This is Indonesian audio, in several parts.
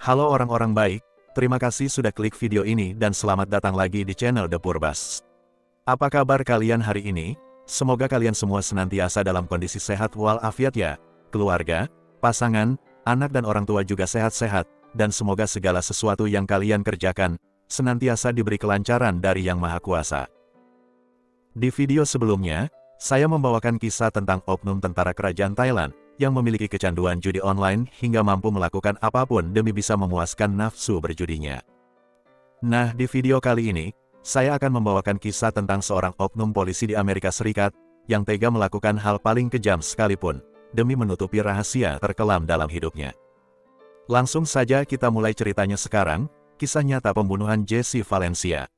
Halo orang-orang baik, terima kasih sudah klik video ini dan selamat datang lagi di channel The Purbas. Apa kabar kalian hari ini? Semoga kalian semua senantiasa dalam kondisi sehat walafiat ya, keluarga, pasangan, anak dan orang tua juga sehat-sehat, dan semoga segala sesuatu yang kalian kerjakan, senantiasa diberi kelancaran dari Yang Maha Kuasa. Di video sebelumnya, saya membawakan kisah tentang oknum tentara kerajaan Thailand, yang memiliki kecanduan judi online hingga mampu melakukan apapun demi bisa memuaskan nafsu berjudinya. Nah, di video kali ini, saya akan membawakan kisah tentang seorang oknum polisi di Amerika Serikat, yang tega melakukan hal paling kejam sekalipun, demi menutupi rahasia terkelam dalam hidupnya. Langsung saja kita mulai ceritanya sekarang, kisah nyata pembunuhan Jesse Valencia.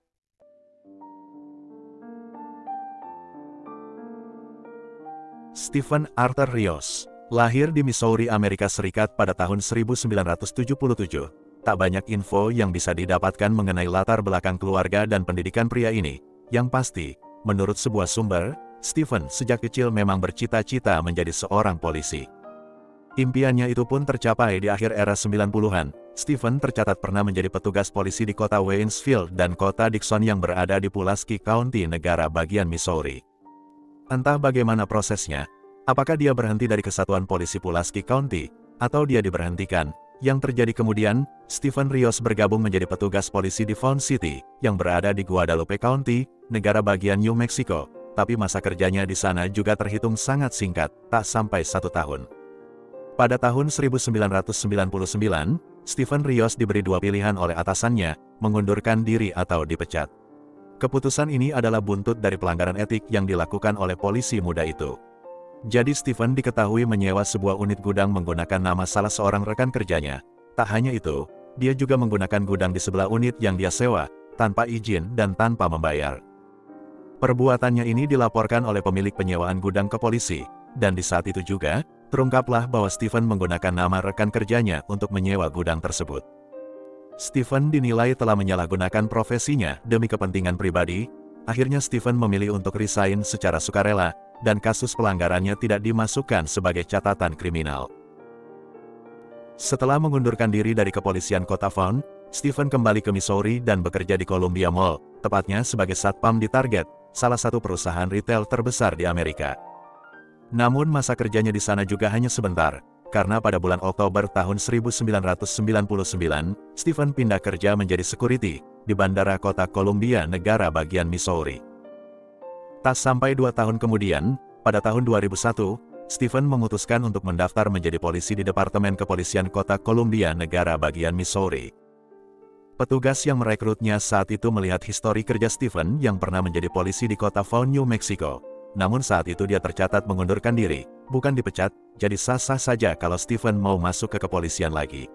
Stephen Arthur Rios lahir di Missouri, Amerika Serikat pada tahun 1977. Tak banyak info yang bisa didapatkan mengenai latar belakang keluarga dan pendidikan pria ini. Yang pasti, menurut sebuah sumber, Stephen sejak kecil memang bercita-cita menjadi seorang polisi. Impiannya itu pun tercapai di akhir era 90-an. Stephen tercatat pernah menjadi petugas polisi di kota Waynesville dan kota Dixon yang berada di Pulaski County, negara bagian Missouri. Entah bagaimana prosesnya, apakah dia berhenti dari Kesatuan Polisi Pulaski County, atau dia diberhentikan. Yang terjadi kemudian, Stephen Rios bergabung menjadi petugas polisi di Fountain City, yang berada di Guadalupe County, negara bagian New Mexico, tapi masa kerjanya di sana juga terhitung sangat singkat, tak sampai 1 tahun. Pada tahun 1999, Stephen Rios diberi 2 pilihan oleh atasannya, mengundurkan diri atau dipecat. Keputusan ini adalah buntut dari pelanggaran etik yang dilakukan oleh polisi muda itu. Jadi Stephen diketahui menyewa sebuah unit gudang menggunakan nama salah seorang rekan kerjanya. Tak hanya itu, dia juga menggunakan gudang di sebelah unit yang dia sewa, tanpa izin dan tanpa membayar. Perbuatannya ini dilaporkan oleh pemilik penyewaan gudang ke polisi, dan di saat itu juga, terungkaplah bahwa Stephen menggunakan nama rekan kerjanya untuk menyewa gudang tersebut. Stephen dinilai telah menyalahgunakan profesinya demi kepentingan pribadi. Akhirnya Stephen memilih untuk resign secara sukarela, dan kasus pelanggarannya tidak dimasukkan sebagai catatan kriminal. Setelah mengundurkan diri dari kepolisian kota Fountain, Stephen kembali ke Missouri dan bekerja di Columbia Mall, tepatnya sebagai satpam di Target, salah satu perusahaan retail terbesar di Amerika. Namun masa kerjanya di sana juga hanya sebentar, karena pada bulan Oktober tahun 1999, Stephen pindah kerja menjadi security di bandara kota Columbia, negara bagian Missouri. Tak sampai 2 tahun kemudian, pada tahun 2001, Stephen memutuskan untuk mendaftar menjadi polisi di Departemen Kepolisian Kota Columbia, negara bagian Missouri. Petugas yang merekrutnya saat itu melihat histori kerja Stephen yang pernah menjadi polisi di kota Fountain, New Mexico. Namun saat itu dia tercatat mengundurkan diri, bukan dipecat, jadi sah-sah saja kalau Stephen mau masuk ke kepolisian lagi.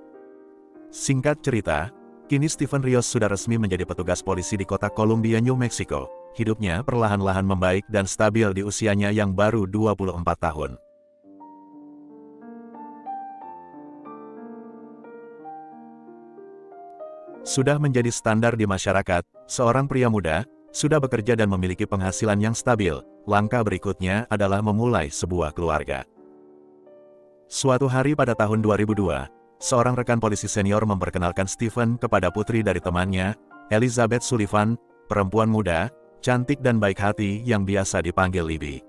Singkat cerita, kini Stephen Rios sudah resmi menjadi petugas polisi di kota Columbia, New Mexico. Hidupnya perlahan-lahan membaik dan stabil di usianya yang baru 24 tahun. Sudah menjadi standar di masyarakat, seorang pria muda, sudah bekerja dan memiliki penghasilan yang stabil. Langkah berikutnya adalah memulai sebuah keluarga. Suatu hari pada tahun 2002, seorang rekan polisi senior memperkenalkan Stephen kepada putri dari temannya, Elizabeth Sullivan, perempuan muda, cantik dan baik hati yang biasa dipanggil Libby.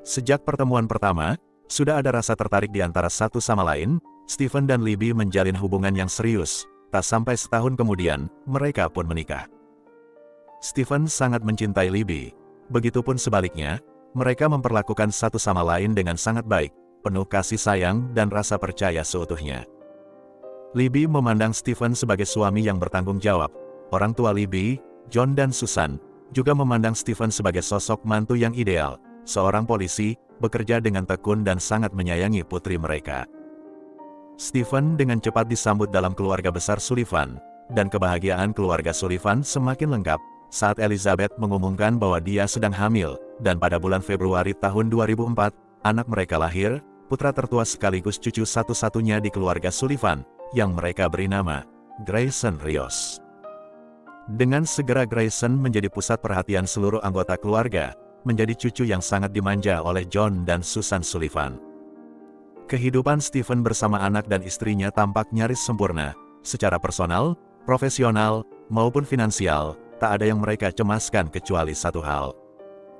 Sejak pertemuan pertama, sudah ada rasa tertarik di antara satu sama lain. Stephen dan Libby menjalin hubungan yang serius. Tak sampai setahun kemudian, mereka pun menikah. Stephen sangat mencintai Libby. Begitupun sebaliknya, mereka memperlakukan satu sama lain dengan sangat baik, penuh kasih sayang dan rasa percaya seutuhnya. Libby memandang Stephen sebagai suami yang bertanggung jawab. Orang tua Libby, John dan Susan, juga memandang Stephen sebagai sosok mantu yang ideal, seorang polisi, bekerja dengan tekun dan sangat menyayangi putri mereka. Stephen dengan cepat disambut dalam keluarga besar Sullivan, dan kebahagiaan keluarga Sullivan semakin lengkap saat Elizabeth mengumumkan bahwa dia sedang hamil, dan pada bulan Februari tahun 2004, anak mereka lahir, putra tertua sekaligus cucu satu-satunya di keluarga Sullivan, yang mereka beri nama Grayson Rios. Dengan segera Grayson menjadi pusat perhatian seluruh anggota keluarga, menjadi cucu yang sangat dimanja oleh John dan Susan Sullivan. Kehidupan Stephen bersama anak dan istrinya tampak nyaris sempurna, Secara personal, profesional, maupun finansial, tak ada yang mereka cemaskan kecuali satu hal.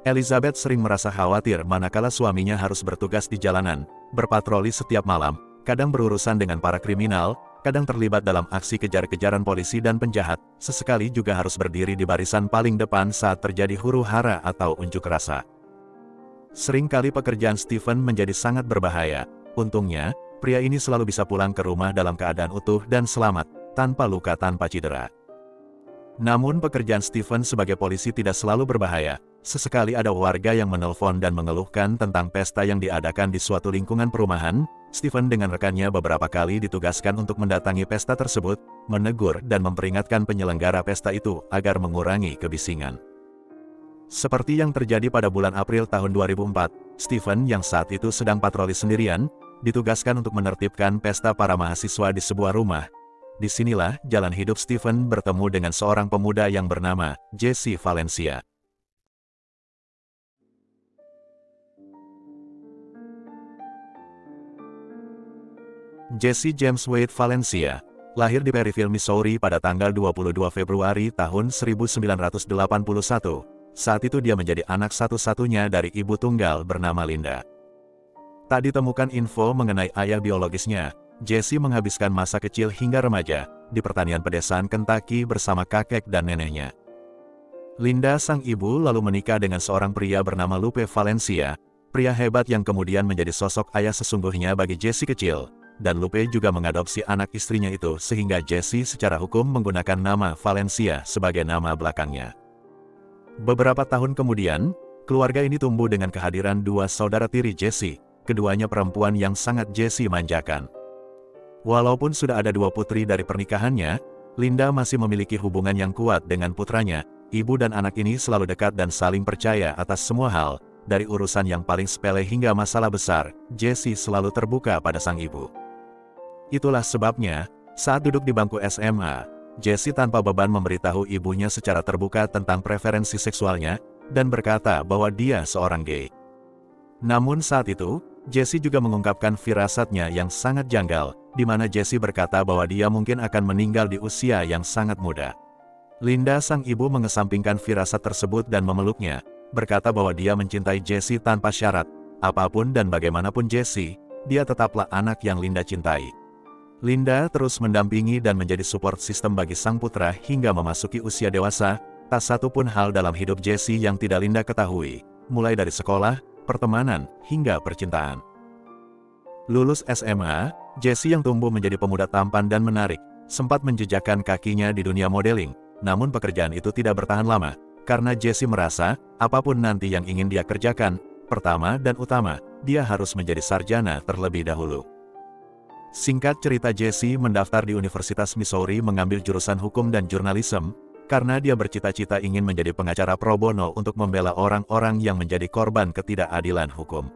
Elizabeth sering merasa khawatir manakala suaminya harus bertugas di jalanan, berpatroli setiap malam, kadang berurusan dengan para kriminal, kadang terlibat dalam aksi kejar-kejaran polisi dan penjahat, sesekali juga harus berdiri di barisan paling depan saat terjadi huru-hara atau unjuk rasa. Seringkali pekerjaan Stephen menjadi sangat berbahaya. Untungnya, pria ini selalu bisa pulang ke rumah dalam keadaan utuh dan selamat, tanpa luka tanpa cedera. Namun pekerjaan Stephen sebagai polisi tidak selalu berbahaya. Sesekali ada warga yang menelpon dan mengeluhkan tentang pesta yang diadakan di suatu lingkungan perumahan. Stephen dengan rekannya beberapa kali ditugaskan untuk mendatangi pesta tersebut, menegur dan memperingatkan penyelenggara pesta itu agar mengurangi kebisingan. Seperti yang terjadi pada bulan April tahun 2004, Stephen yang saat itu sedang patroli sendirian, ditugaskan untuk menertibkan pesta para mahasiswa di sebuah rumah. Disinilah jalan hidup Stephen bertemu dengan seorang pemuda yang bernama Jesse Valencia. Jesse James Wade Valencia, lahir di Perryville, Missouri pada tanggal 22 Februari tahun 1981. Saat itu dia menjadi anak satu-satunya dari ibu tunggal bernama Linda. Tak ditemukan info mengenai ayah biologisnya. Jesse menghabiskan masa kecil hingga remaja di pertanian pedesaan Kentucky bersama kakek dan neneknya. Linda, sang ibu, lalu menikah dengan seorang pria bernama Lupe Valencia, pria hebat yang kemudian menjadi sosok ayah sesungguhnya bagi Jesse kecil. Dan Lupe juga mengadopsi anak istrinya itu sehingga Jesse secara hukum menggunakan nama Valencia sebagai nama belakangnya. Beberapa tahun kemudian, keluarga ini tumbuh dengan kehadiran dua saudara tiri Jesse, keduanya perempuan yang sangat Jesse manjakan. Walaupun sudah ada dua putri dari pernikahannya, Linda masih memiliki hubungan yang kuat dengan putranya. Ibu dan anak ini selalu dekat dan saling percaya atas semua hal, dari urusan yang paling sepele hingga masalah besar. Jesse selalu terbuka pada sang ibu. Itulah sebabnya, saat duduk di bangku SMA, Jesse tanpa beban memberitahu ibunya secara terbuka tentang preferensi seksualnya, dan berkata bahwa dia seorang gay. Namun saat itu, Jesse juga mengungkapkan firasatnya yang sangat janggal, di mana Jesse berkata bahwa dia mungkin akan meninggal di usia yang sangat muda. Linda, sang ibu, mengesampingkan firasat tersebut dan memeluknya, berkata bahwa dia mencintai Jesse tanpa syarat, apapun dan bagaimanapun Jesse, dia tetaplah anak yang Linda cintai. Linda terus mendampingi dan menjadi support system bagi sang putra hingga memasuki usia dewasa. Tak satu pun hal dalam hidup Jesse yang tidak Linda ketahui, mulai dari sekolah, pertemanan, hingga percintaan. Lulus SMA, Jesse yang tumbuh menjadi pemuda tampan dan menarik, sempat menjejakkan kakinya di dunia modeling, namun pekerjaan itu tidak bertahan lama, karena Jesse merasa, apapun nanti yang ingin dia kerjakan, pertama dan utama, dia harus menjadi sarjana terlebih dahulu. Singkat cerita, Jesse mendaftar di Universitas Missouri mengambil jurusan hukum dan jurnalisme, karena dia bercita-cita ingin menjadi pengacara pro bono untuk membela orang-orang yang menjadi korban ketidakadilan hukum.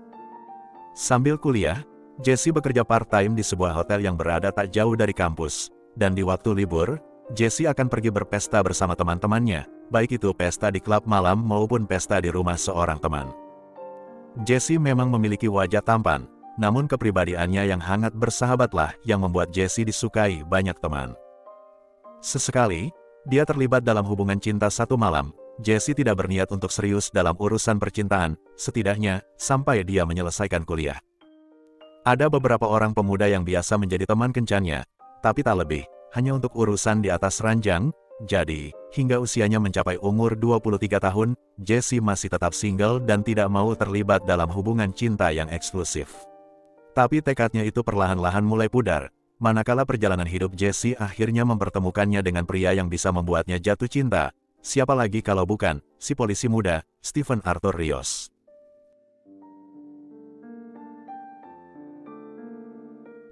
Sambil kuliah, Jesse bekerja part-time di sebuah hotel yang berada tak jauh dari kampus, dan di waktu libur, Jesse akan pergi berpesta bersama teman-temannya, baik itu pesta di klub malam maupun pesta di rumah seorang teman. Jesse memang memiliki wajah tampan, namun kepribadiannya yang hangat bersahabatlah yang membuat Jesse disukai banyak teman. Sesekali, dia terlibat dalam hubungan cinta satu malam. Jesse tidak berniat untuk serius dalam urusan percintaan, setidaknya sampai dia menyelesaikan kuliah. Ada beberapa orang pemuda yang biasa menjadi teman kencannya, tapi tak lebih, hanya untuk urusan di atas ranjang. Jadi, hingga usianya mencapai umur 23 tahun, Jesse masih tetap single dan tidak mau terlibat dalam hubungan cinta yang eksklusif. Tapi tekadnya itu perlahan-lahan mulai pudar, manakala perjalanan hidup Jesse akhirnya mempertemukannya dengan pria yang bisa membuatnya jatuh cinta. Siapa lagi kalau bukan si polisi muda, Stephen Arthur Rios.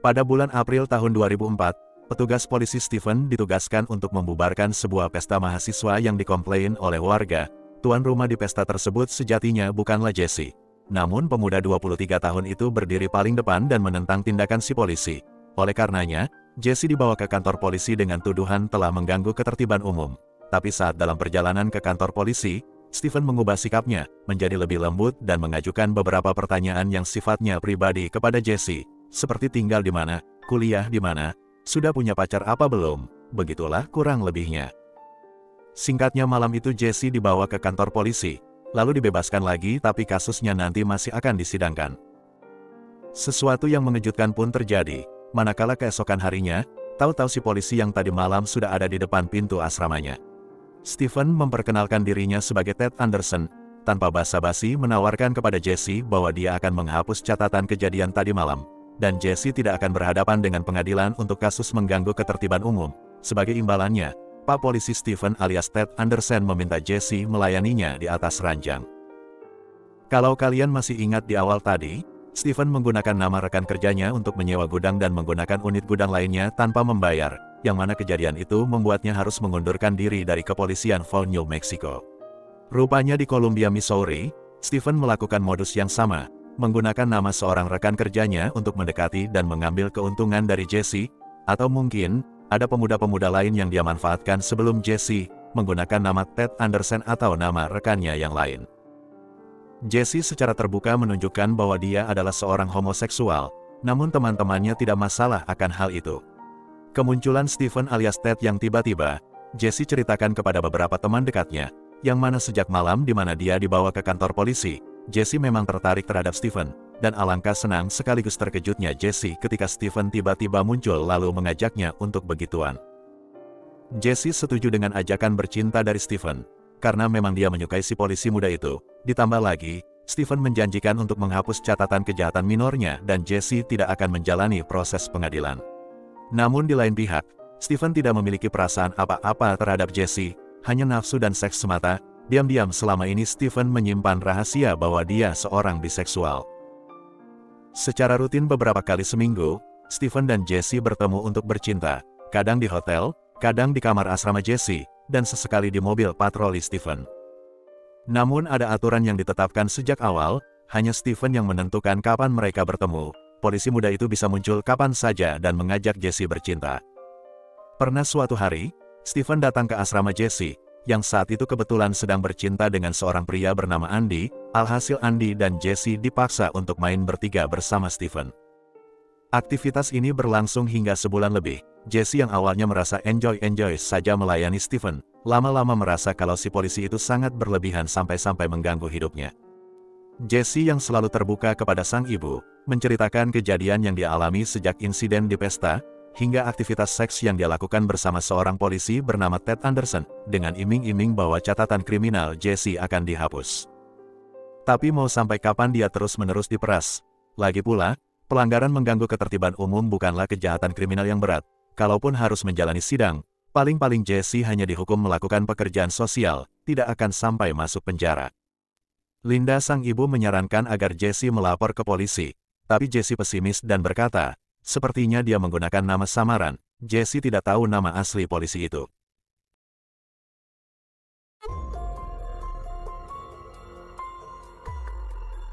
Pada bulan April tahun 2004, petugas polisi Stephen ditugaskan untuk membubarkan sebuah pesta mahasiswa yang dikomplain oleh warga. Tuan rumah di pesta tersebut sejatinya bukanlah Jesse. Namun pemuda 23 tahun itu berdiri paling depan dan menentang tindakan si polisi. Oleh karenanya, Jesse dibawa ke kantor polisi dengan tuduhan telah mengganggu ketertiban umum. Tapi saat dalam perjalanan ke kantor polisi, Stephen mengubah sikapnya, menjadi lebih lembut dan mengajukan beberapa pertanyaan yang sifatnya pribadi kepada Jesse, seperti tinggal di mana, kuliah di mana, Sudah punya pacar apa belum? Begitulah kurang lebihnya. Singkatnya malam itu Jesse dibawa ke kantor polisi, lalu dibebaskan lagi tapi kasusnya nanti masih akan disidangkan. Sesuatu yang mengejutkan pun terjadi, manakala keesokan harinya, tahu-tahu si polisi yang tadi malam sudah ada di depan pintu asramanya. Stephen memperkenalkan dirinya sebagai Ted Anderson, tanpa basa-basi menawarkan kepada Jesse bahwa dia akan menghapus catatan kejadian tadi malam, dan Jesse tidak akan berhadapan dengan pengadilan untuk kasus mengganggu ketertiban umum. Sebagai imbalannya, Pak Polisi Stephen alias Ted Anderson meminta Jesse melayaninya di atas ranjang. Kalau kalian masih ingat di awal tadi, Stephen menggunakan nama rekan kerjanya untuk menyewa gudang dan menggunakan unit gudang lainnya tanpa membayar, yang mana kejadian itu membuatnya harus mengundurkan diri dari kepolisian Fall New Mexico. Rupanya di Columbia, Missouri, Stephen melakukan modus yang sama, menggunakan nama seorang rekan kerjanya untuk mendekati dan mengambil keuntungan dari Jesse, atau mungkin, ada pemuda-pemuda lain yang dia manfaatkan sebelum Jesse, menggunakan nama Ted Anderson atau nama rekannya yang lain. Jesse secara terbuka menunjukkan bahwa dia adalah seorang homoseksual, namun teman-temannya tidak masalah akan hal itu. Kemunculan Stephen alias Ted yang tiba-tiba, Jesse ceritakan kepada beberapa teman dekatnya, yang mana sejak malam di mana dia dibawa ke kantor polisi, Jesse memang tertarik terhadap Stephen, dan alangkah senang sekaligus terkejutnya Jesse ketika Stephen tiba-tiba muncul lalu mengajaknya untuk begituan. Jesse setuju dengan ajakan bercinta dari Stephen, karena memang dia menyukai si polisi muda itu. Ditambah lagi, Stephen menjanjikan untuk menghapus catatan kejahatan minornya dan Jesse tidak akan menjalani proses pengadilan. Namun di lain pihak, Stephen tidak memiliki perasaan apa-apa terhadap Jesse, hanya nafsu dan seks semata. Diam-diam selama ini Stephen menyimpan rahasia bahwa dia seorang biseksual. Secara rutin beberapa kali seminggu, Stephen dan Jesse bertemu untuk bercinta, kadang di hotel, kadang di kamar asrama Jesse, dan sesekali di mobil patroli Stephen. Namun ada aturan yang ditetapkan sejak awal, hanya Stephen yang menentukan kapan mereka bertemu. Polisi muda itu bisa muncul kapan saja dan mengajak Jesse bercinta. Pernah suatu hari, Stephen datang ke asrama Jesse, yang saat itu kebetulan sedang bercinta dengan seorang pria bernama Andy. Alhasil Andy dan Jesse dipaksa untuk main bertiga bersama Stephen. Aktivitas ini berlangsung hingga sebulan lebih. Jesse yang awalnya merasa enjoy saja melayani Stephen, lama-lama merasa kalau si polisi itu sangat berlebihan sampai-sampai mengganggu hidupnya. Jesse yang selalu terbuka kepada sang ibu, menceritakan kejadian yang dia alami sejak insiden di pesta, hingga aktivitas seks yang dia lakukan bersama seorang polisi bernama Ted Anderson, dengan iming-iming bahwa catatan kriminal Jesse akan dihapus. Tapi mau sampai kapan dia terus-menerus diperas? Lagi pula, pelanggaran mengganggu ketertiban umum bukanlah kejahatan kriminal yang berat. Kalaupun harus menjalani sidang, paling-paling Jesse hanya dihukum melakukan pekerjaan sosial, tidak akan sampai masuk penjara. Linda sang ibu menyarankan agar Jesse melapor ke polisi, tapi Jesse pesimis dan berkata, sepertinya dia menggunakan nama samaran. Jesse tidak tahu nama asli polisi itu.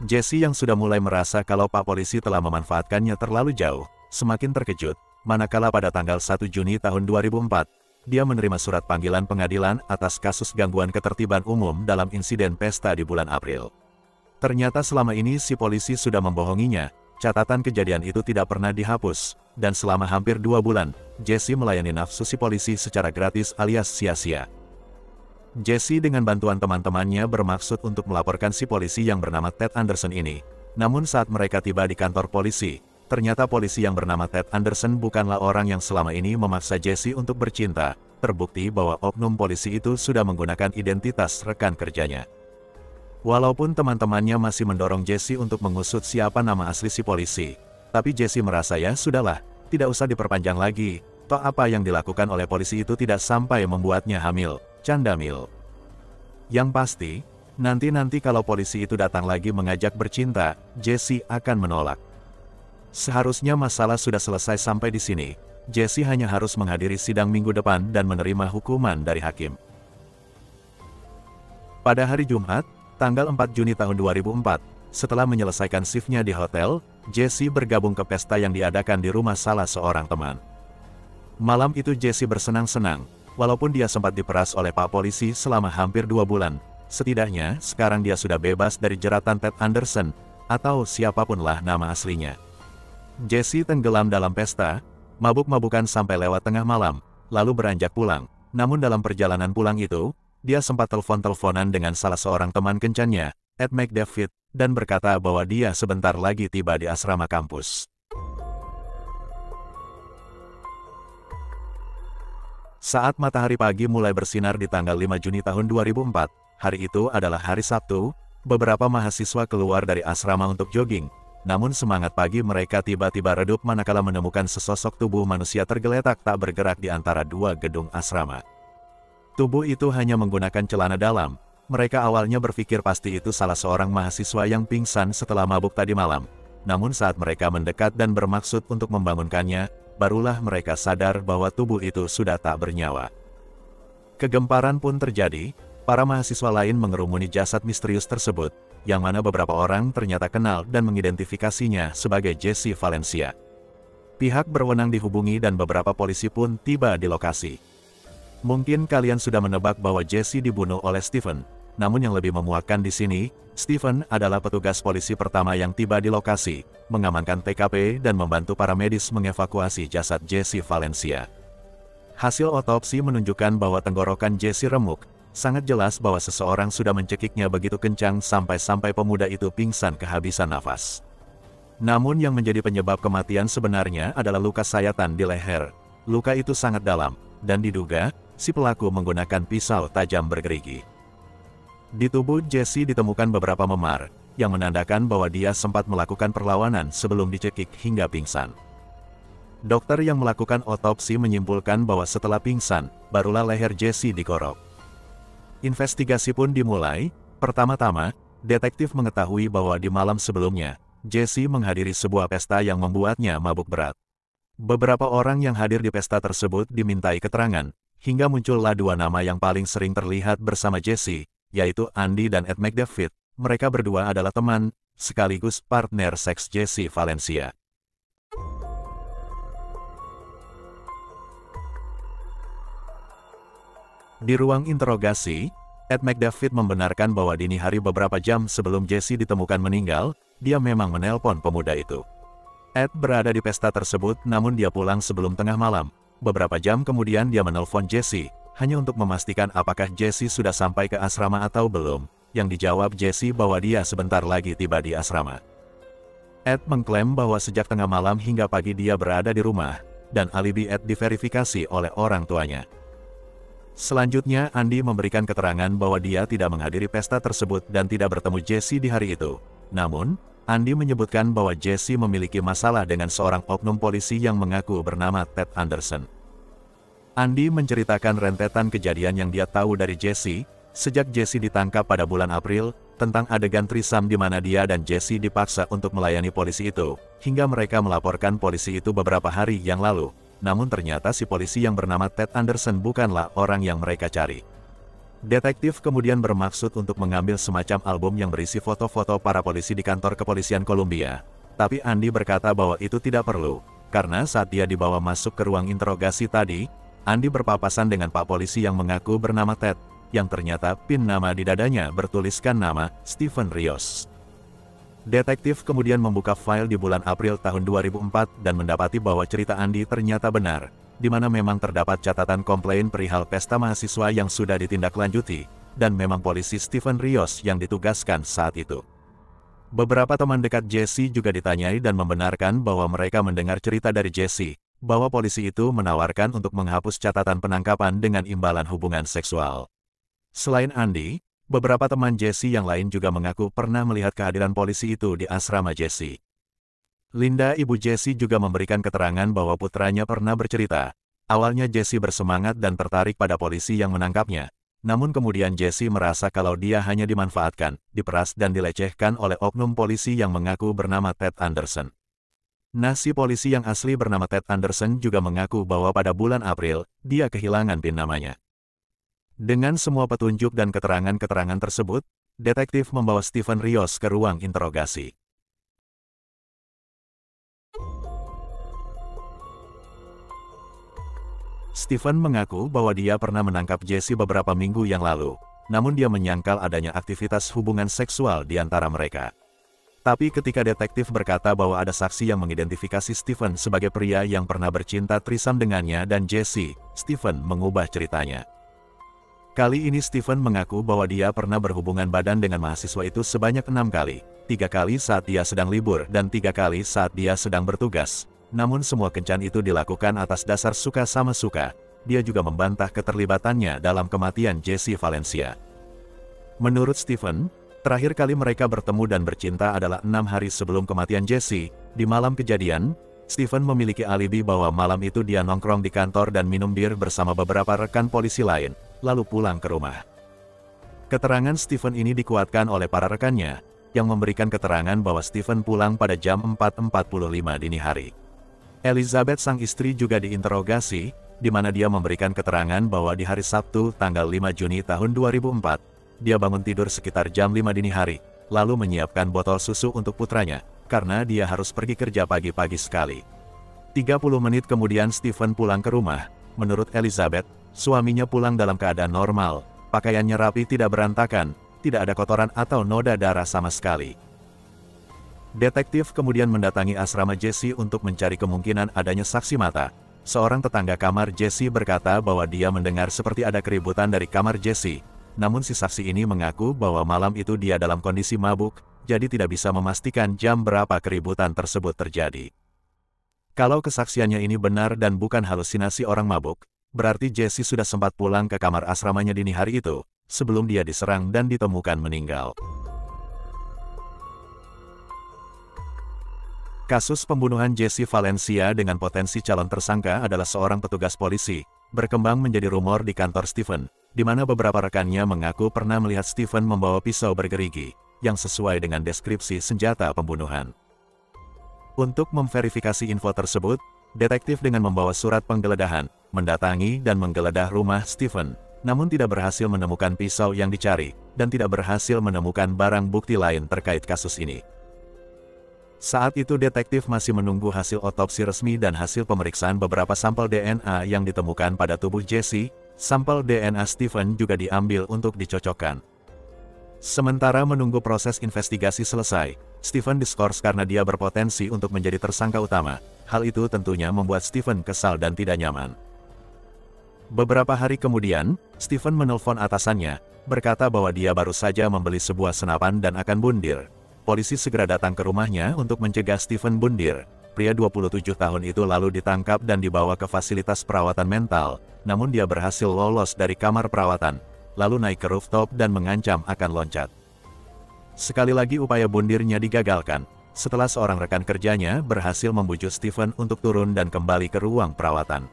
Jesse yang sudah mulai merasa kalau Pak Polisi telah memanfaatkannya terlalu jauh, semakin terkejut, manakala pada tanggal 1 Juni tahun 2004, dia menerima surat panggilan pengadilan atas kasus gangguan ketertiban umum dalam insiden pesta di bulan April. Ternyata selama ini si polisi sudah membohonginya. Catatan kejadian itu tidak pernah dihapus, dan selama hampir 2 bulan, Jesse melayani nafsu si polisi secara gratis alias sia-sia. Jesse dengan bantuan teman-temannya bermaksud untuk melaporkan si polisi yang bernama Ted Anderson ini. Namun saat mereka tiba di kantor polisi, ternyata polisi yang bernama Ted Anderson bukanlah orang yang selama ini memaksa Jesse untuk bercinta. Terbukti bahwa oknum polisi itu sudah menggunakan identitas rekan kerjanya. Walaupun teman-temannya masih mendorong Jesse untuk mengusut siapa nama asli si polisi, tapi Jesse merasa ya sudahlah, tidak usah diperpanjang lagi, toh apa yang dilakukan oleh polisi itu tidak sampai membuatnya hamil, canda Mil. Yang pasti, nanti kalau polisi itu datang lagi mengajak bercinta, Jesse akan menolak. Seharusnya masalah sudah selesai sampai di sini, Jesse hanya harus menghadiri sidang minggu depan dan menerima hukuman dari hakim. Pada hari Jumat, tanggal 4 Juni tahun 2004, setelah menyelesaikan shiftnya di hotel, Jesse bergabung ke pesta yang diadakan di rumah salah seorang teman. Malam itu Jesse bersenang-senang, walaupun dia sempat diperas oleh Pak Polisi selama hampir 2 bulan, setidaknya sekarang dia sudah bebas dari jeratan Ted Anderson, atau siapapunlah nama aslinya. Jesse tenggelam dalam pesta, mabuk-mabukan sampai lewat tengah malam, lalu beranjak pulang. Namun dalam perjalanan pulang itu, dia sempat telepon-teleponan dengan salah seorang teman kencannya, Ed McDavid, dan berkata bahwa dia sebentar lagi tiba di asrama kampus. Saat matahari pagi mulai bersinar di tanggal 5 Juni tahun 2004, hari itu adalah hari Sabtu, beberapa mahasiswa keluar dari asrama untuk jogging. Namun semangat pagi mereka tiba-tiba redup manakala menemukan sesosok tubuh manusia tergeletak tak bergerak di antara dua gedung asrama. Tubuh itu hanya menggunakan celana dalam. Mereka awalnya berpikir pasti itu salah seorang mahasiswa yang pingsan setelah mabuk tadi malam. Namun saat mereka mendekat dan bermaksud untuk membangunkannya, barulah mereka sadar bahwa tubuh itu sudah tak bernyawa. Kegemparan pun terjadi, para mahasiswa lain mengerumuni jasad misterius tersebut, yang mana beberapa orang ternyata kenal dan mengidentifikasinya sebagai Jesse Valencia. Pihak berwenang dihubungi dan beberapa polisi pun tiba di lokasi. Mungkin kalian sudah menebak bahwa Jesse dibunuh oleh Stephen, namun yang lebih memuakkan di sini, Stephen adalah petugas polisi pertama yang tiba di lokasi, mengamankan TKP dan membantu para medis mengevakuasi jasad Jesse Valencia. Hasil otopsi menunjukkan bahwa tenggorokan Jesse remuk, sangat jelas bahwa seseorang sudah mencekiknya begitu kencang sampai pemuda itu pingsan kehabisan nafas. Namun yang menjadi penyebab kematian sebenarnya adalah luka sayatan di leher. Luka itu sangat dalam, dan diduga, si pelaku menggunakan pisau tajam bergerigi. Di tubuh Jesse ditemukan beberapa memar, yang menandakan bahwa dia sempat melakukan perlawanan sebelum dicekik hingga pingsan. Dokter yang melakukan otopsi menyimpulkan bahwa setelah pingsan, barulah leher Jesse dikorok. Investigasi pun dimulai. Pertama-tama, detektif mengetahui bahwa di malam sebelumnya, Jesse menghadiri sebuah pesta yang membuatnya mabuk berat. Beberapa orang yang hadir di pesta tersebut dimintai keterangan, hingga muncullah dua nama yang paling sering terlihat bersama Jesse, yaitu Andy dan Ed McDavid. Mereka berdua adalah teman, sekaligus partner seks Jesse Valencia. Di ruang interogasi, Ed McDavid membenarkan bahwa dini hari beberapa jam sebelum Jesse ditemukan meninggal, dia memang menelpon pemuda itu. Ed berada di pesta tersebut namun dia pulang sebelum tengah malam. Beberapa jam kemudian dia menelpon Jesse, hanya untuk memastikan apakah Jesse sudah sampai ke asrama atau belum. Yang dijawab Jesse bahwa dia sebentar lagi tiba di asrama. Ed mengklaim bahwa sejak tengah malam hingga pagi dia berada di rumah, dan alibi Ed diverifikasi oleh orang tuanya. Selanjutnya Andy memberikan keterangan bahwa dia tidak menghadiri pesta tersebut dan tidak bertemu Jesse di hari itu. Namun, Andy menyebutkan bahwa Jesse memiliki masalah dengan seorang oknum polisi yang mengaku bernama Ted Anderson. Andy menceritakan rentetan kejadian yang dia tahu dari Jesse, sejak Jesse ditangkap pada bulan April, tentang adegan trisam di mana dia dan Jesse dipaksa untuk melayani polisi itu, hingga mereka melaporkan polisi itu beberapa hari yang lalu. Namun ternyata si polisi yang bernama Ted Anderson bukanlah orang yang mereka cari. Detektif kemudian bermaksud untuk mengambil semacam album yang berisi foto-foto para polisi di kantor kepolisian Columbia. Tapi Andy berkata bahwa itu tidak perlu, karena saat dia dibawa masuk ke ruang interogasi tadi, Andy berpapasan dengan pak polisi yang mengaku bernama Ted, yang ternyata pin nama di dadanya bertuliskan nama Stephen Rios. Detektif kemudian membuka file di bulan April tahun 2004 dan mendapati bahwa cerita Andy ternyata benar, di mana memang terdapat catatan komplain perihal pesta mahasiswa yang sudah ditindaklanjuti, dan memang polisi Stephen Rios yang ditugaskan saat itu. Beberapa teman dekat Jesse juga ditanyai dan membenarkan bahwa mereka mendengar cerita dari Jesse, bahwa polisi itu menawarkan untuk menghapus catatan penangkapan dengan imbalan hubungan seksual. Selain Andy, beberapa teman Jesse yang lain juga mengaku pernah melihat kehadiran polisi itu di asrama Jesse. Linda, ibu Jesse, juga memberikan keterangan bahwa putranya pernah bercerita. Awalnya Jesse bersemangat dan tertarik pada polisi yang menangkapnya. Namun kemudian Jesse merasa kalau dia hanya dimanfaatkan, diperas dan dilecehkan oleh oknum polisi yang mengaku bernama Ted Anderson. Nah, si polisi yang asli bernama Ted Anderson juga mengaku bahwa pada bulan April, dia kehilangan PIN namanya. Dengan semua petunjuk dan keterangan-keterangan tersebut, detektif membawa Stephen Rios ke ruang interogasi. Stephen mengaku bahwa dia pernah menangkap Jesse beberapa minggu yang lalu, namun dia menyangkal adanya aktivitas hubungan seksual di antara mereka. Tapi ketika detektif berkata bahwa ada saksi yang mengidentifikasi Stephen sebagai pria yang pernah bercinta trisam dengannya dan Jessie, Stephen mengubah ceritanya. Kali ini Stephen mengaku bahwa dia pernah berhubungan badan dengan mahasiswa itu sebanyak 6 kali, 3 kali saat dia sedang libur dan 3 kali saat dia sedang bertugas. Namun semua kencan itu dilakukan atas dasar suka sama suka. Dia juga membantah keterlibatannya dalam kematian Jessie Valencia. Menurut Stephen, terakhir kali mereka bertemu dan bercinta adalah 6 hari sebelum kematian Jessie. Di malam kejadian, Stephen memiliki alibi bahwa malam itu dia nongkrong di kantor dan minum bir bersama beberapa rekan polisi lain, lalu pulang ke rumah. Keterangan Stephen ini dikuatkan oleh para rekannya, yang memberikan keterangan bahwa Stephen pulang pada jam 4.45 dini hari. Elizabeth sang istri juga diinterogasi, di mana dia memberikan keterangan bahwa di hari Sabtu tanggal 5 Juni tahun 2004, dia bangun tidur sekitar jam 5 dini hari, lalu menyiapkan botol susu untuk putranya, karena dia harus pergi kerja pagi-pagi sekali. 30 menit kemudian Stephen pulang ke rumah. Menurut Elizabeth, suaminya pulang dalam keadaan normal, pakaiannya rapi tidak berantakan, tidak ada kotoran atau noda darah sama sekali. Detektif kemudian mendatangi asrama Jessie untuk mencari kemungkinan adanya saksi mata. Seorang tetangga kamar Jessie berkata bahwa dia mendengar seperti ada keributan dari kamar Jessie. Namun si saksi ini mengaku bahwa malam itu dia dalam kondisi mabuk, jadi tidak bisa memastikan jam berapa keributan tersebut terjadi. Kalau kesaksiannya ini benar dan bukan halusinasi orang mabuk, berarti Jessie sudah sempat pulang ke kamar asramanya dini hari itu, sebelum dia diserang dan ditemukan meninggal. Kasus pembunuhan Jessie Valencia dengan potensi calon tersangka adalah seorang petugas polisi, berkembang menjadi rumor di kantor Stephen, di mana beberapa rekannya mengaku pernah melihat Stephen membawa pisau bergerigi, yang sesuai dengan deskripsi senjata pembunuhan. Untuk memverifikasi info tersebut, detektif dengan membawa surat penggeledahan, mendatangi dan menggeledah rumah Stephen, namun tidak berhasil menemukan pisau yang dicari, dan tidak berhasil menemukan barang bukti lain terkait kasus ini. Saat itu detektif masih menunggu hasil otopsi resmi dan hasil pemeriksaan beberapa sampel DNA yang ditemukan pada tubuh Jessie. Sampel DNA Stephen juga diambil untuk dicocokkan. Sementara menunggu proses investigasi selesai, Stephen diskors karena dia berpotensi untuk menjadi tersangka utama. Hal itu tentunya membuat Stephen kesal dan tidak nyaman. Beberapa hari kemudian, Stephen menelpon atasannya, berkata bahwa dia baru saja membeli sebuah senapan dan akan bundir. Polisi segera datang ke rumahnya untuk mencegah Stephen bundir. Pria 27 tahun itu lalu ditangkap dan dibawa ke fasilitas perawatan mental, namun dia berhasil lolos dari kamar perawatan, lalu naik ke rooftop dan mengancam akan loncat. Sekali lagi upaya bundirnya digagalkan, setelah seorang rekan kerjanya berhasil membujuk Stephen untuk turun dan kembali ke ruang perawatan.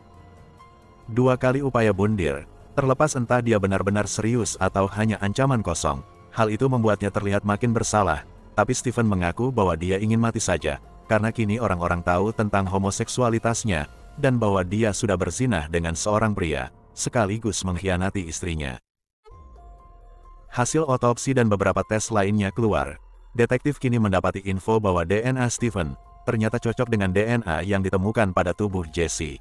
2 kali upaya bundir, terlepas entah dia benar-benar serius atau hanya ancaman kosong, hal itu membuatnya terlihat makin bersalah. Tapi Stephen mengaku bahwa dia ingin mati saja, karena kini orang-orang tahu tentang homoseksualitasnya, dan bahwa dia sudah berzinah dengan seorang pria, sekaligus mengkhianati istrinya. Hasil otopsi dan beberapa tes lainnya keluar. Detektif kini mendapati info bahwa DNA Stephen ternyata cocok dengan DNA yang ditemukan pada tubuh Jessie.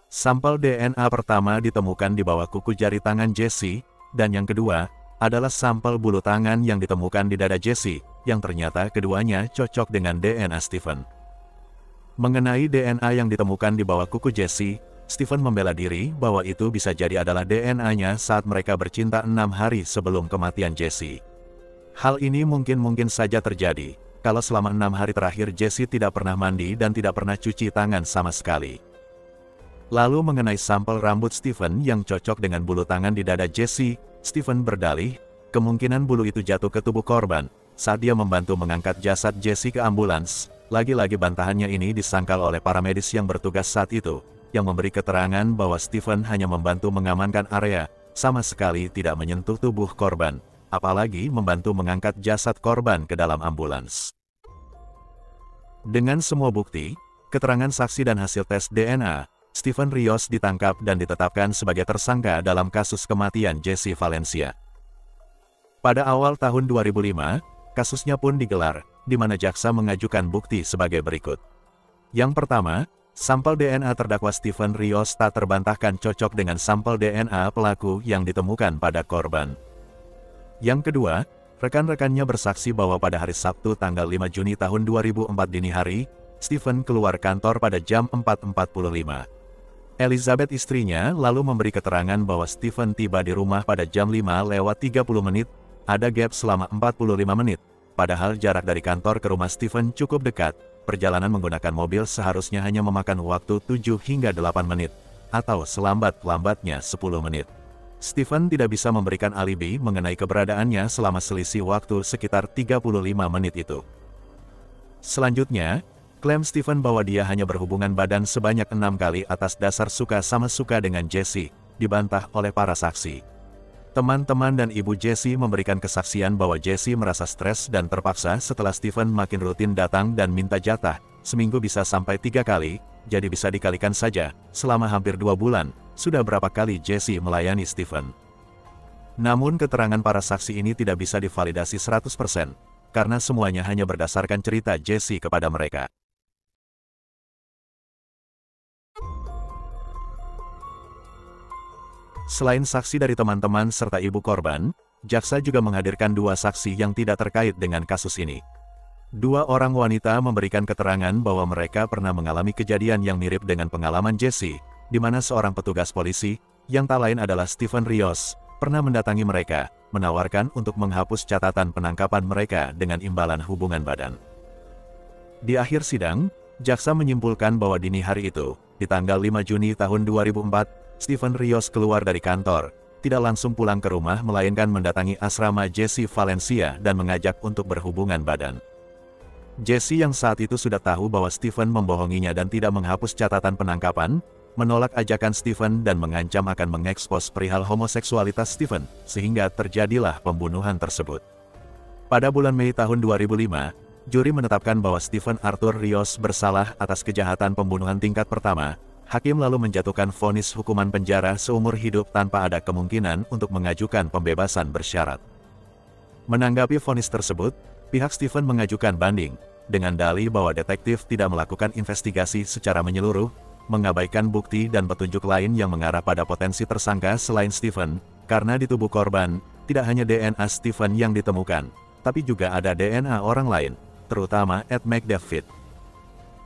Sampel DNA pertama ditemukan di bawah kuku jari tangan Jessie, dan yang kedua adalah sampel bulu tangan yang ditemukan di dada Jessie, yang ternyata keduanya cocok dengan DNA Stephen. Mengenai DNA yang ditemukan di bawah kuku Jessie, Stephen membela diri bahwa itu bisa jadi adalah DNA-nya saat mereka bercinta 6 hari sebelum kematian Jessie. Hal ini mungkin saja terjadi, kalau selama 6 hari terakhir Jessie tidak pernah mandi dan tidak pernah cuci tangan sama sekali. Lalu mengenai sampel rambut Stephen yang cocok dengan bulu tangan di dada Jessie, Stephen berdalih, kemungkinan bulu itu jatuh ke tubuh korban, saat dia membantu mengangkat jasad Jessie ke ambulans. Lagi-lagi bantahannya ini disangkal oleh para medis yang bertugas saat itu, yang memberi keterangan bahwa Stephen hanya membantu mengamankan area, sama sekali tidak menyentuh tubuh korban, apalagi membantu mengangkat jasad korban ke dalam ambulans. Dengan semua bukti, keterangan saksi dan hasil tes DNA, Stephen Rios ditangkap dan ditetapkan sebagai tersangka dalam kasus kematian Jessie Valencia. Pada awal tahun 2005, kasusnya pun digelar, di mana jaksa mengajukan bukti sebagai berikut. Yang pertama, sampel DNA terdakwa Stephen Rios tak terbantahkan cocok dengan sampel DNA pelaku yang ditemukan pada korban. Yang kedua, Rekan-rekannya bersaksi bahwa pada hari Sabtu tanggal 5 Juni tahun 2004 dini hari, Stephen keluar kantor pada jam 4.45. Elizabeth istrinya lalu memberi keterangan bahwa Stephen tiba di rumah pada jam 5:30 menit, ada gap selama 45 menit. Padahal jarak dari kantor ke rumah Stephen cukup dekat, perjalanan menggunakan mobil seharusnya hanya memakan waktu 7 hingga 8 menit, atau selambat-lambatnya 10 menit. Stephen tidak bisa memberikan alibi mengenai keberadaannya selama selisih waktu sekitar 35 menit itu. Selanjutnya, klaim Stephen bahwa dia hanya berhubungan badan sebanyak 6 kali atas dasar suka sama suka dengan Jessie, dibantah oleh para saksi. Teman-teman dan ibu Jessie memberikan kesaksian bahwa Jessie merasa stres dan terpaksa setelah Stephen makin rutin datang dan minta jatah, seminggu bisa sampai 3 kali, jadi bisa dikalikan saja, selama hampir 2 bulan, sudah berapa kali Jessie melayani Stephen. Namun keterangan para saksi ini tidak bisa divalidasi 100%, karena semuanya hanya berdasarkan cerita Jessie kepada mereka. Selain saksi dari teman-teman serta ibu korban, jaksa juga menghadirkan 2 saksi yang tidak terkait dengan kasus ini. 2 orang wanita memberikan keterangan bahwa mereka pernah mengalami kejadian yang mirip dengan pengalaman Jessie, di mana seorang petugas polisi, yang tak lain adalah Stephen Rios, pernah mendatangi mereka, menawarkan untuk menghapus catatan penangkapan mereka dengan imbalan hubungan badan. Di akhir sidang, jaksa menyimpulkan bahwa dini hari itu, di tanggal 5 Juni tahun 2004, Stephen Rios keluar dari kantor, tidak langsung pulang ke rumah melainkan mendatangi asrama Jessie Valencia dan mengajak untuk berhubungan badan. Jessie yang saat itu sudah tahu bahwa Stephen membohonginya dan tidak menghapus catatan penangkapan, menolak ajakan Stephen dan mengancam akan mengekspos perihal homoseksualitas Stephen, sehingga terjadilah pembunuhan tersebut. Pada bulan Mei tahun 2005, juri menetapkan bahwa Stephen Arthur Rios bersalah atas kejahatan pembunuhan tingkat pertama. Hakim lalu menjatuhkan vonis hukuman penjara seumur hidup tanpa ada kemungkinan untuk mengajukan pembebasan bersyarat. Menanggapi vonis tersebut, pihak Stephen mengajukan banding, dengan dalih bahwa detektif tidak melakukan investigasi secara menyeluruh, mengabaikan bukti dan petunjuk lain yang mengarah pada potensi tersangka selain Stephen, karena di tubuh korban, tidak hanya DNA Stephen yang ditemukan, tapi juga ada DNA orang lain, terutama Ed McDavid.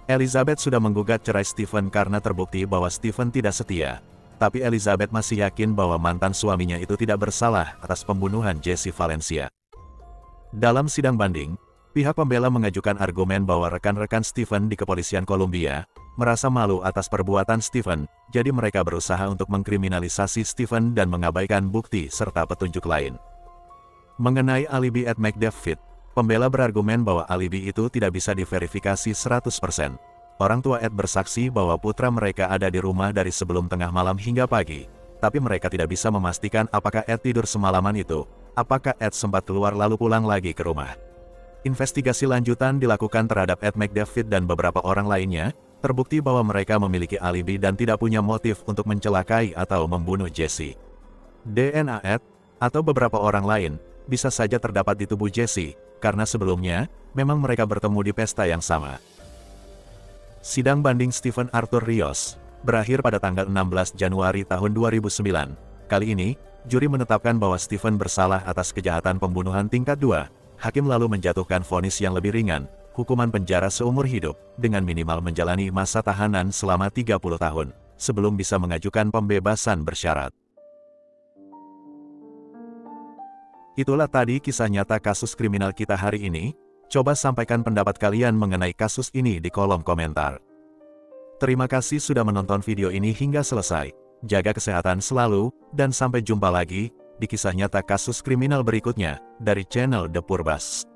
Elizabeth sudah menggugat cerai Stephen karena terbukti bahwa Stephen tidak setia, tapi Elizabeth masih yakin bahwa mantan suaminya itu tidak bersalah atas pembunuhan Jessie Valencia. Dalam sidang banding, pihak pembela mengajukan argumen bahwa rekan-rekan Stephen di kepolisian Kolombia merasa malu atas perbuatan Stephen, jadi mereka berusaha untuk mengkriminalisasi Stephen dan mengabaikan bukti serta petunjuk lain. Mengenai alibi Ed McDavid, pembela berargumen bahwa alibi itu tidak bisa diverifikasi 100%. Orang tua Ed bersaksi bahwa putra mereka ada di rumah dari sebelum tengah malam hingga pagi, tapi mereka tidak bisa memastikan apakah Ed tidur semalaman itu, apakah Ed sempat keluar lalu pulang lagi ke rumah. Investigasi lanjutan dilakukan terhadap Ed McDavid dan beberapa orang lainnya, terbukti bahwa mereka memiliki alibi dan tidak punya motif untuk mencelakai atau membunuh Jessie. DNA Ed, atau beberapa orang lain, bisa saja terdapat di tubuh Jessie, karena sebelumnya, memang mereka bertemu di pesta yang sama. Sidang banding Stephen Arthur Rios berakhir pada tanggal 16 Januari tahun 2009. Kali ini, juri menetapkan bahwa Stephen bersalah atas kejahatan pembunuhan tingkat 2. Hakim lalu menjatuhkan vonis yang lebih ringan, hukuman penjara seumur hidup, dengan minimal menjalani masa tahanan selama 30 tahun, sebelum bisa mengajukan pembebasan bersyarat. Itulah tadi kisah nyata kasus kriminal kita hari ini. Coba sampaikan pendapat kalian mengenai kasus ini di kolom komentar. Terima kasih sudah menonton video ini hingga selesai. Jaga kesehatan selalu, dan sampai jumpa lagi di kisah nyata kasus kriminal berikutnya dari channel The Purbas.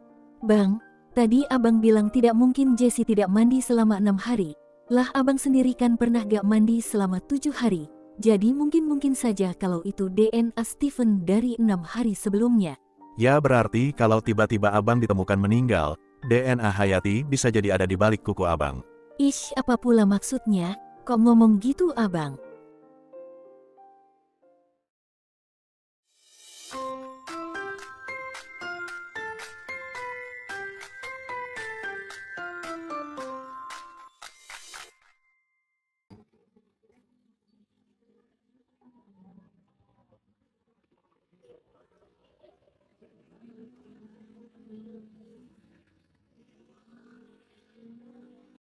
Bang, tadi abang bilang tidak mungkin Jessie tidak mandi selama 6 hari. Lah abang sendiri kan pernah gak mandi selama 7 hari. Jadi mungkin saja kalau itu DNA Stephen dari 6 hari sebelumnya. Ya berarti kalau tiba-tiba abang ditemukan meninggal, DNA Hayati bisa jadi ada di balik kuku abang. Ish, apa pula maksudnya? Kok ngomong gitu abang?